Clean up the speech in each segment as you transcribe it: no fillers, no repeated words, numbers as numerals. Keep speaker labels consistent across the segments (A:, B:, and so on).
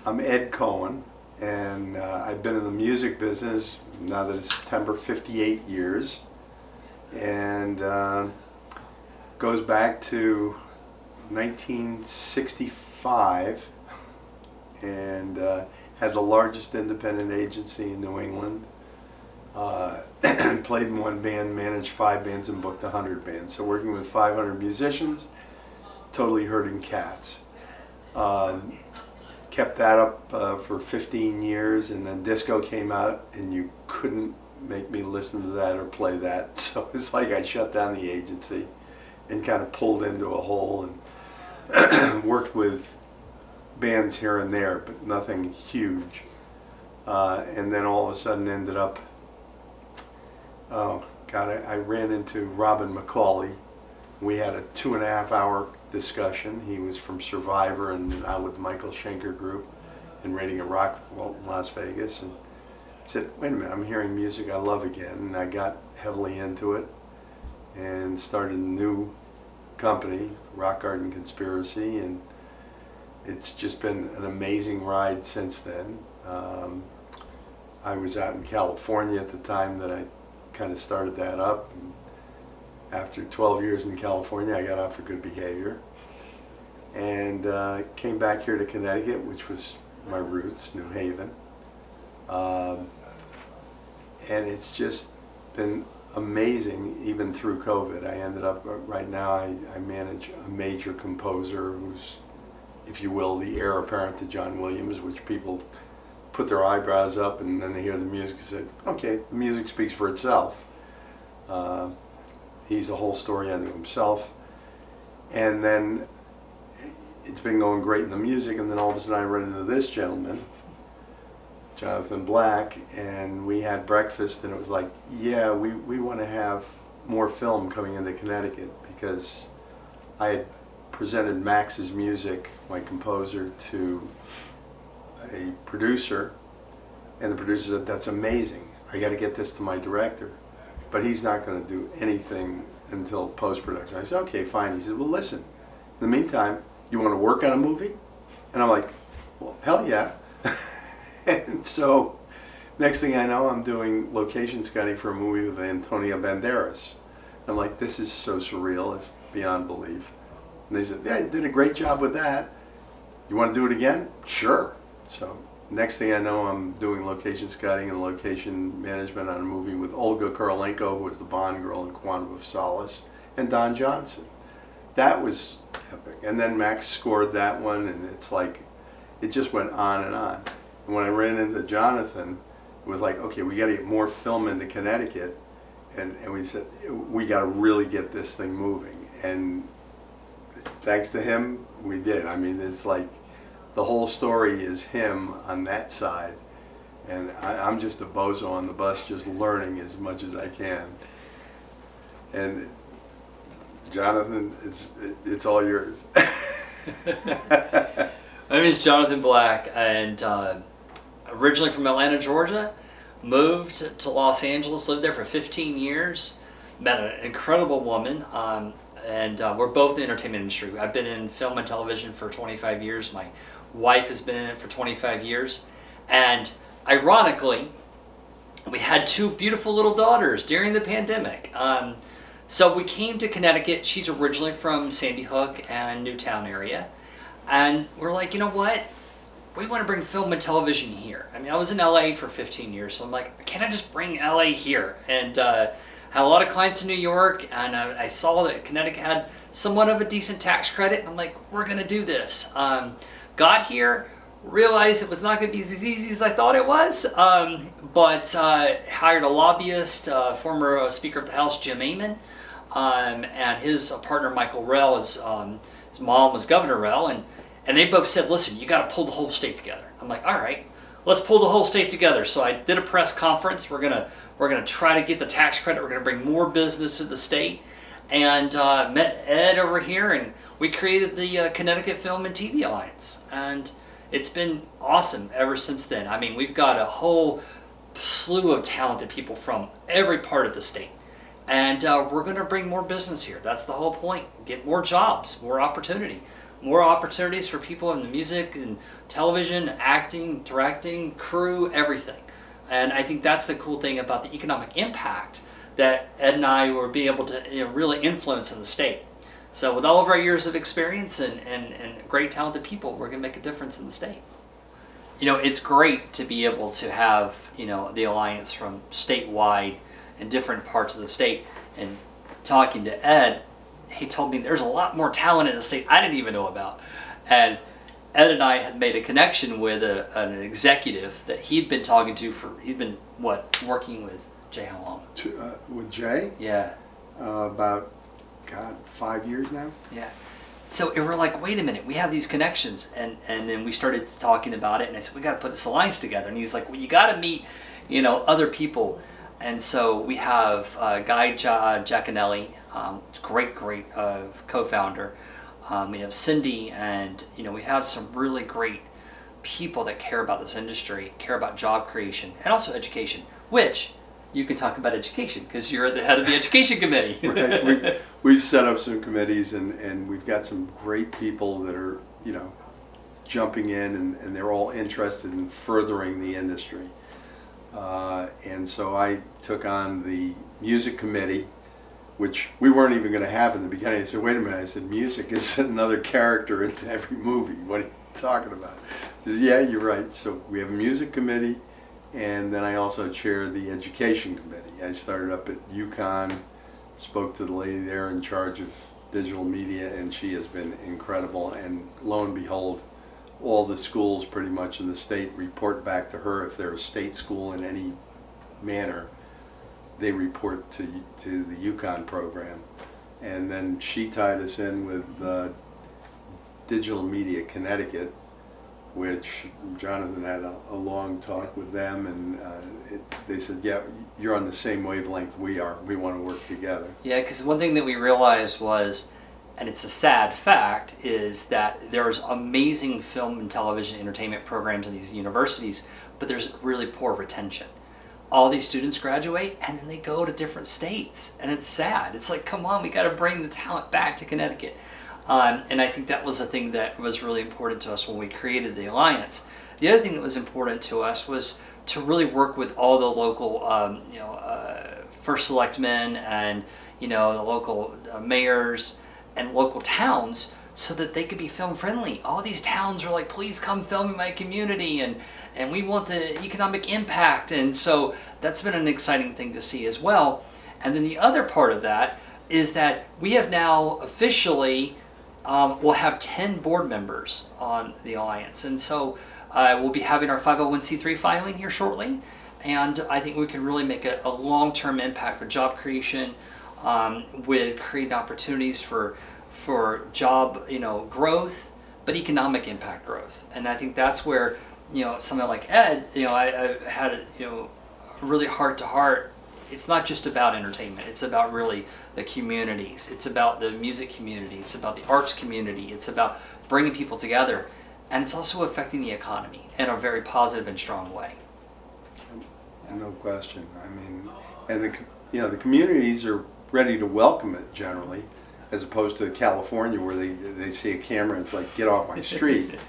A: I'm Ed Cohen, and I've been in the music business, now that it's September, 58 years, and goes back to 1965, and had the largest independent agency in New England. Played in one band, managed 5 bands, and booked 100 bands. So working with 500 musicians, totally herding cats. Kept that up for 15 years, and then disco came out, and you couldn't make me listen to that or play that. So it's like I shut down the agency and kind of pulled into a hole and worked with bands here and there, but nothing huge. And then all of a sudden ended up, I ran into Robin McCauley. We had a 2.5-hour discussion. He was from Survivor and now with the Michael Schenker Group and raiding a rock vault in Las Vegas. And I said, wait a minute, I'm hearing music I love again. And I got heavily into it and started a new company, Rock Garden Conspiracy, and it's just been an amazing ride since then. I was out in California at the time that I kind of started that up. And after 12 years in California, I got out for good behavior and came back here to Connecticut, which was my roots, New Haven. And it's just been amazing, even through COVID. I ended up, right now, I manage a major composer who's, if you will, the heir apparent to John Williams, which people put their eyebrows up and then they hear the music and say, okay, the music speaks for itself. He's a whole story unto himself. And then it's been going great in the music, and then all of a sudden I run into this gentleman, Jonathan Black, and we had breakfast, and it was like, yeah, we want to have more film coming into Connecticut, because I had presented Max's music, my composer, to a producer, and the producer said, that's amazing, I got to get this to my director, but he's not going to do anything until post-production. I said, okay, fine. He said, well, listen, in the meantime, you want to work on a movie? And I'm like, well, hell yeah. And so next thing I know, I'm doing location scouting for a movie with Antonio Banderas. I'm like, this is so surreal, it's beyond belief. And they said, yeah, you did a great job with that. You want to do it again? Sure. So next thing I know, I'm doing location scouting and location management on a movie with Olga Kurylenko, who was the Bond girl in Quantum of Solace, and Don Johnson. That was epic. And then Max scored that one, and it's like, it just went on and on. And when I ran into Jonathan, it was like, okay, we got to get more film into Connecticut, and we said, we got to really get this thing moving. And thanks to him, we did. I mean, it's like, the whole story is him on that side, and I'm just a bozo on the bus, just learning as much as I can. And Jonathan, it's all yours.
B: My name is Jonathan Black, and originally from Atlanta, Georgia, moved to Los Angeles, lived there for 15 years, met an incredible woman, and we're both in the entertainment industry. I've been in film and television for 25 years. My wife has been in it for 25 years. And ironically, we had 2 beautiful little daughters during the pandemic. So we came to Connecticut. She's originally from Sandy Hook and Newtown area. And we're like, you know what? We want to bring film and television here. I mean, I was in LA for 15 years, so I'm like, can I just bring LA here? And had a lot of clients in New York, and I saw that Connecticut had somewhat of a decent tax credit, and I'm like, we're going to do this. Got here, realized it was not going to be as easy as I thought it was, but hired a lobbyist, former Speaker of the House, Jim Amon, and his partner, Michael Rell, his mom was Governor Rell, and they both said, listen, you got to pull the whole state together. I'm like, all right, let's pull the whole state together. So I did a press conference. We're gonna try to get the tax credit. We're gonna bring more business to the state, and met Ed over here, and we created the Connecticut Film and TV Alliance, and it's been awesome ever since then. I mean, we've got a whole slew of talented people from every part of the state, and we're going to bring more business here. That's the whole point. Get more jobs, more opportunity. more opportunities for people in the music and television, acting, directing, crew, everything. And I think that's the cool thing about the economic impact that Ed and I were being able to really influence in the state. So with all of our years of experience and great talented people, we're going to make a difference in the state. It's great to be able to have, the Alliance from statewide and different parts of the state. And talking to Ed, he told me there's a lot more talent in the state I didn't even know about. And Ed and I had made a connection with an executive that he'd been talking to he'd been, working with Jay how long?
A: With Jay?
B: Yeah.
A: About, 5 years now?
B: Yeah. So we're like, wait a minute, we have these connections. And then we started talking about it, and I said, we got to put this alliance together. And he's like, well, you got to meet, other people. And so we have Guy Giaconelli, great co-founder. We have Cindy, and we have some really great people that care about this industry, care about job creation, and also education, which you can talk about education because you're the head of the education committee.
A: Right. We've set up some committees, and we've got some great people that are, jumping in, and they're all interested in furthering the industry. And so I took on the music committee, which we weren't even going to have in the beginning. I said, wait a minute. I said, music is another character in every movie. What are you talking about? He said, yeah, you're right. So we have a music committee, and then I also chair the education committee. I started up at UConn, spoke to the lady there in charge of digital media, and she has been incredible. And lo and behold, all the schools pretty much in the state report back to her. If they're a state school in any manner, they report to the UConn program. And then she tied us in with Digital Media Connecticut, which Jonathan had a long talk with them, and they said, yeah, you're on the same wavelength we are. We want to work together.
B: Yeah, because one thing that we realized was, and it's a sad fact, is that there's amazing film and television entertainment programs in these universities, but there's really poor retention. All these students graduate and then they go to different states, and it's sad. It's like, come on, we got to bring the talent back to Connecticut. And I think that was a thing that was really important to us when we created the Alliance. The other thing that was important to us was to really work with all the local, first selectmen and, the local mayors and local towns so that they could be film friendly. All these towns are like, please come film in my community, and we want the economic impact. And so that's been an exciting thing to see as well. And then the other part of that is that we have now officially, we'll have 10 board members on the Alliance. And so we'll be having our 501c3 filing here shortly. And I think we can really make a long-term impact for job creation, with creating opportunities for job, growth, but economic impact growth. And I think that's where, someone like Ed, I had a really heart-to-heart. It's not just about entertainment. It's about really the communities. It's about the music community. It's about the arts community. It's about bringing people together. And it's also affecting the economy in a very positive and strong way.
A: No question. I mean, and the communities are ready to welcome it generally, as opposed to California where they see a camera and it's like, get off my street.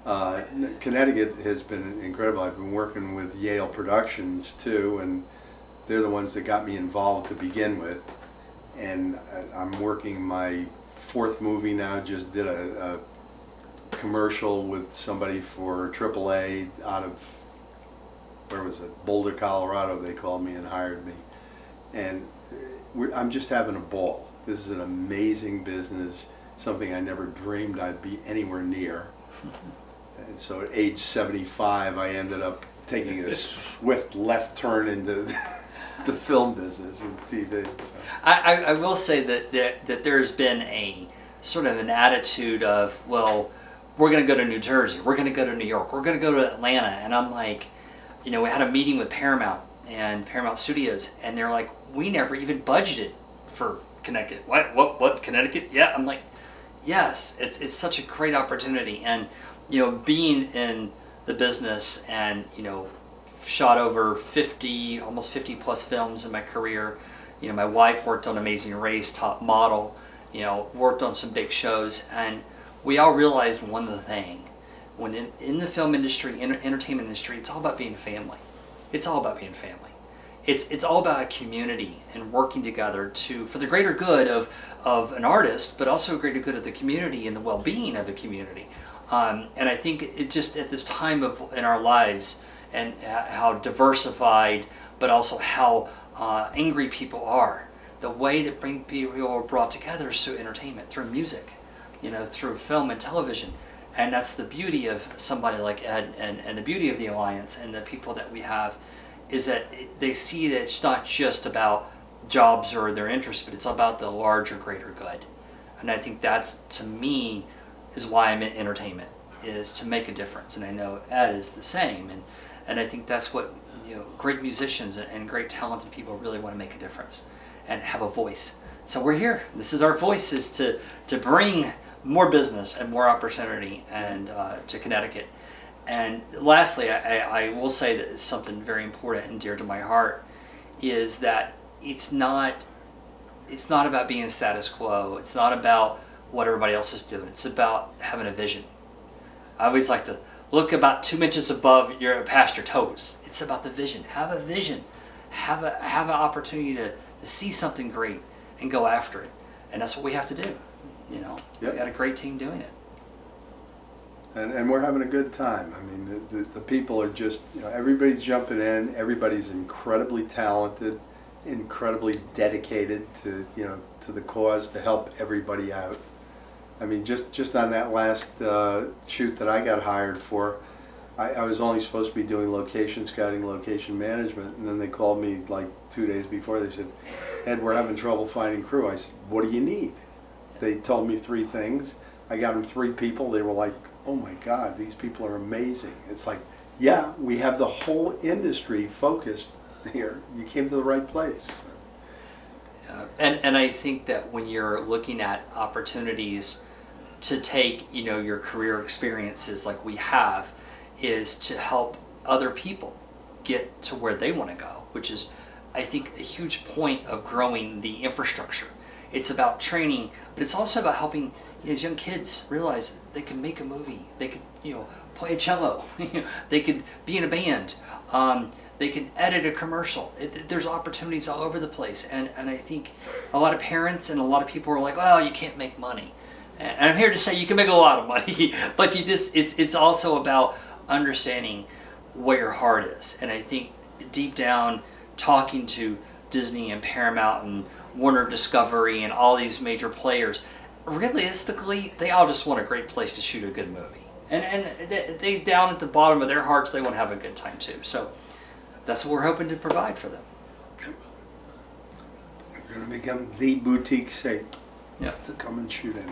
A: Connecticut has been incredible. I've been working with Yale Productions too, and they're the ones that got me involved to begin with. And I'm working my 4th movie now. Just did a commercial with somebody for AAA out of, where was it, Boulder, Colorado. They called me and hired me. And I'm just having a ball. This is an amazing business, something I never dreamed I'd be anywhere near. And so at age 75, I ended up taking a swift left turn into the film business and TV. So.
B: I will say that there's been a sort of an attitude of, well, we're going to go to New Jersey, we're going to go to New York, we're going to go to Atlanta. And I'm like, we had a meeting with Paramount and Paramount Studios, and they're like, we never even budgeted for Connecticut. What Connecticut? Yeah. I'm like, yes, it's such a great opportunity. And being in the business and shot over 50, almost 50 plus films in my career. My wife worked on Amazing Race, top model, worked on some big shows. And we all realized one thing. When in the film industry, entertainment industry, it's all about being a family. It's all about being family. It's all about a community and working together for the greater good of an artist, but also a greater good of the community and the well-being of the community. And I think it just at this time in our lives, and how diversified, but also how angry people are, the way that people are brought together is through entertainment, through music, through film and television. And that's the beauty of somebody like Ed, and the beauty of the Alliance and the people that we have, is that they see that it's not just about jobs or their interests, but it's about the larger, greater good. And I think that's, to me, is why I'm in entertainment, is to make a difference. And I know Ed is the same. And I think that's what great musicians and great talented people really want to make a difference and have a voice. So we're here. This is our voice, is to bring more business and more opportunity and to Connecticut. And lastly, I will say that it's something very important and dear to my heart, is that it's not about being status quo. It's not about what everybody else is doing. It's about having a vision. I always like to look about 2 inches past your toes. It's about the vision. Have a vision. Have an opportunity to see something great and go after it. And that's what we have to do.
A: Yep.
B: We got a great team doing it.
A: And we're having a good time. I mean, the people are just, everybody's jumping in. Everybody's incredibly talented, incredibly dedicated to the cause, to help everybody out. I mean, just on that last shoot that I got hired for, I was only supposed to be doing location scouting, location management, and then they called me like 2 days before. They said, Ed, we're having trouble finding crew. I said, what do you need? They told me 3 things. I got them 3 people. They were like, oh my God, these people are amazing. It's like, yeah, we have the whole industry focused here. You came to the right place.
B: And I think that when you're looking at opportunities to take, your career experiences like we have, is to help other people get to where they want to go, which is, I think, a huge point of growing the infrastructure. It's about training, but it's also about helping these young kids realize they can make a movie. They could, play a cello. They could be in a band. They can edit a commercial. There's opportunities all over the place. And I think a lot of parents and a lot of people are like, well, you can't make money. And I'm here to say you can make a lot of money, but it's also about understanding where your heart is. And I think deep down, talking to Disney and Paramount and Warner Discovery and all these major players, realistically, they all just want a great place to shoot a good movie. And they down at the bottom of their hearts, they want to have a good time too. So that's what we're hoping to provide for them.
A: We're going to become the boutique site
B: Yeah.
A: to come and shoot in.